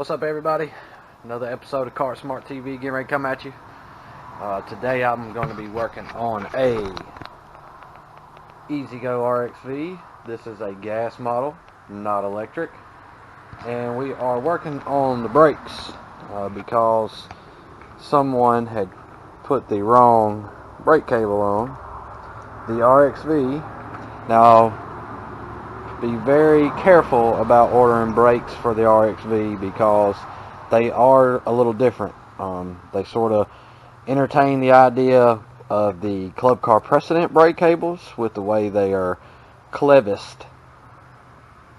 What's up, everybody? Another episode of Car Smart TV getting ready to come at you. Today I'm going to be working on a EZGO RXV. This is a gas model, not electric. And we are working on the brakes because someone had put the wrong brake cable on the RXV. Now, be very careful about ordering brakes for the RXV because they are a little different. They sort of entertain the idea of the Club Car Precedent brake cables with the way they are cleviced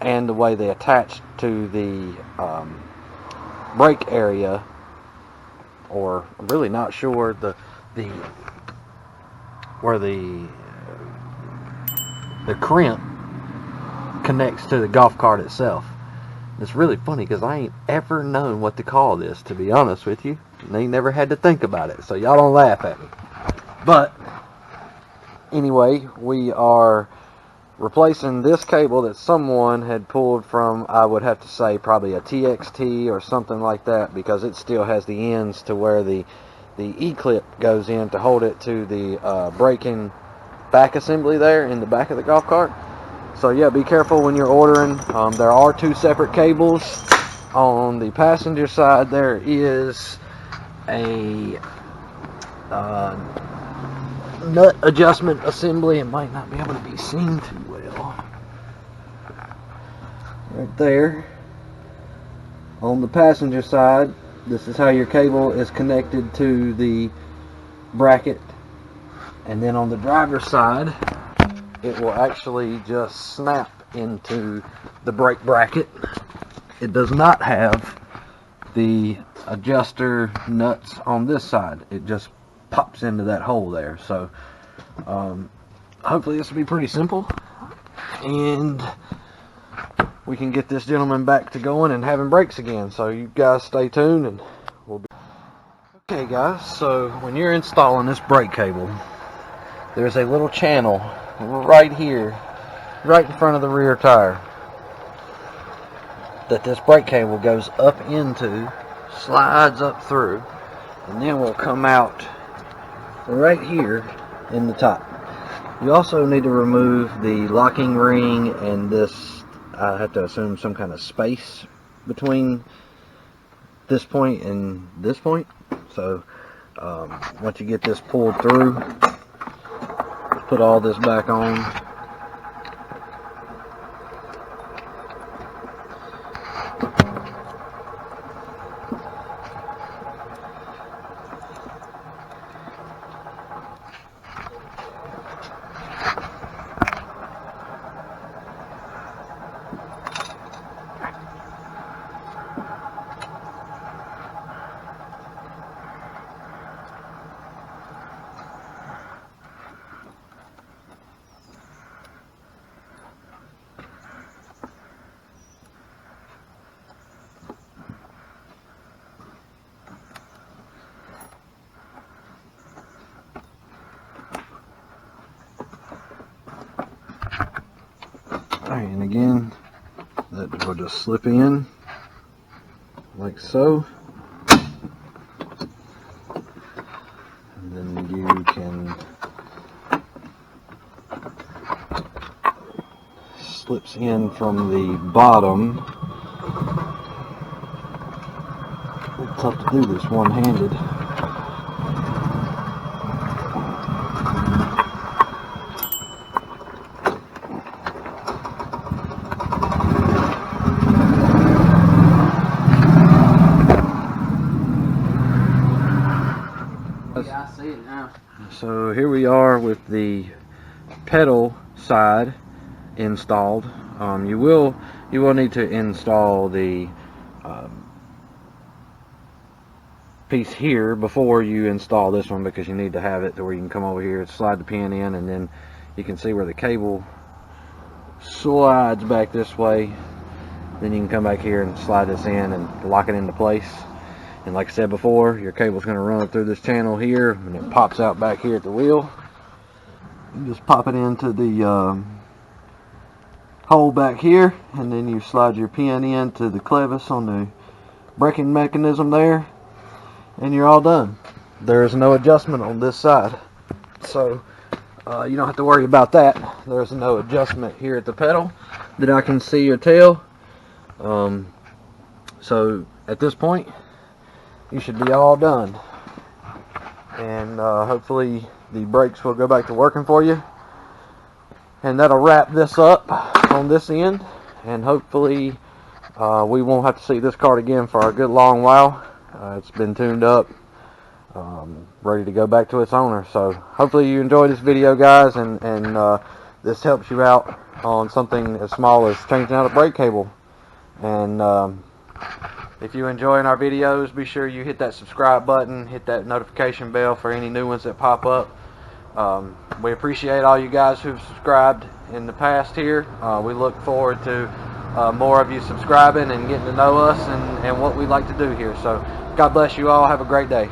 and the way they attach to the brake area, or I'm really not sure where the crimp connects to the golf cart itself. It's really funny because I ain't ever known what to call this, to be honest with you. And they never had to think about it, so y'all don't laugh at me. But anyway, we are replacing this cable that someone had pulled from, I would have to say, probably a TXT or something like that, because it still has the ends to where the E-clip goes in to hold it to the braking back assembly there in the back of the golf cart. So yeah, be careful when you're ordering. There are two separate cables. On the passenger side, there is a nut adjustment assembly. It might not be able to be seen too well. Right there. On the passenger side, this is how your cable is connected to the bracket. And then on the driver's side, it will actually just snap into the brake bracket. It does not have the adjuster nuts on this side. It just pops into that hole there. So hopefully this will be pretty simple, and we can get this gentleman back to going and having brakes again. So you guys stay tuned and we'll be okay, guys. So when you're installing this brake cable, there's a little channel right here, right in front of the rear tire, that this brake cable goes up into, slides up through, and then will come out right here in the top. You also need to remove the locking ring and this, I have to assume, some kind of space between this point and this point. So once you get this pulled through, put all this back on. Alright, and again, that will just slip in like so, and then you can slips in from the bottom. It's tough to do this one-handed. Yeah, I see it now. So here we are with the pedal side installed. You will need to install the piece here before you install this one, because you need to have it to where you can come over here and slide the pin in, and then you can see where the cable slides back this way. Then you can come back here and slide this in and lock it into place. And like I said before, your cable's going to run through this channel here, and it pops out back here at the wheel. You just pop it into the hole back here, and then you slide your pin into the clevis on the braking mechanism there, and you're all done. There is no adjustment on this side, so you don't have to worry about that. There's no adjustment here at the pedal that I can see or tell. So at this point, you should be all done, and hopefully the brakes will go back to working for you, and that'll wrap this up on this end, and hopefully we won't have to see this cart again for a good long while. It's been tuned up, ready to go back to its owner. So hopefully you enjoyed this video, guys, and this helps you out on something as small as changing out a brake cable. And if you're enjoying our videos, be sure you hit that subscribe button, hit that notification bell for any new ones that pop up. We appreciate all you guys who've subscribed in the past here. We look forward to more of you subscribing and getting to know us and what we like to do here. So God bless you all. Have a great day.